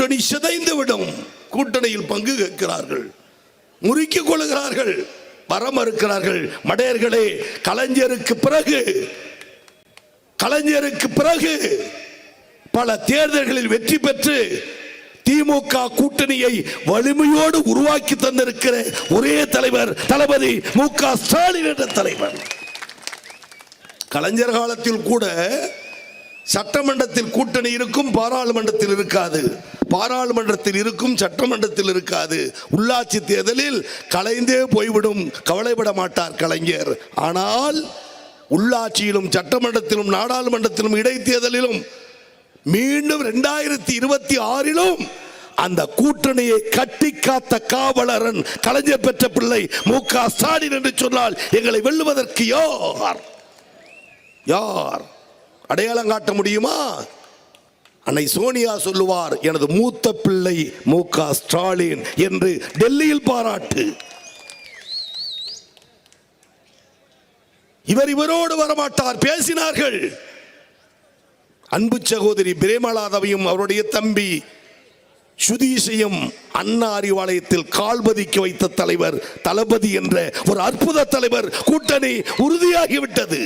கூட்டணி சிதைந்து விடும். கூட்டணியில் பங்கு கேட்கிறார்கள், முறிக்கிக் கொள்கிறார்கள், வர மறுக்கிறார்கள். மடையர்களே, கலைஞருக்கு பிறகு பல தேர்தல்களில் வெற்றி பெற்று திமுக கூட்டணியை வலிமையோடு உருவாக்கி தந்திருக்கிற ஒரே தலைவர் தளபதி மு.க. ஸ்டாலின் என்ற தலைவர். கலைஞர் காலத்தில் கூட சட்டமன்றத்தில் கூட்டணி இருக்கும், பாராளுமன்றத்தில் இருக்காது. பாராளுமன்றத்தில் இருக்கும், சட்டமன்றத்தில் இருக்காது. உள்ளாட்சி தேர்தலில் கலைந்தே போய்விடும், கவலைப்பட மாட்டார் கலைஞர். ஆனால் உள்ளாட்சியிலும் சட்டமன்றத்திலும் நாடாளுமன்றத்திலும் இடைத்தேர்தலிலும் மீண்டும் 2026 அந்த கூட்டணியை கட்டி காத்த காவலரன் கலைஞர் பெற்ற பிள்ளை மு.க. ஸ்டாலின் என்று சொன்னால் எங்களை வெல்லுவதற்கு யார் அடையாளம் காட்ட முடியுமா? அன்னை சோனியா சொல்லுவார், எனது மூத்த பிள்ளை மு.க. ஸ்டாலின் என்று டெல்லியில் பாராட்டு. இவரோடு வரமாட்டார். பேசினார்கள். அன்பு சகோதரி பிரேமலாதவையும் அவருடைய தம்பி சுதீஷையும் அண்ணா அறிவாலயத்தில் கால்பதிக்க வைத்த தலைவர் தளபதி என்ற ஒரு அற்புத தலைவர். கூட்டணி உறுதியாகிவிட்டது.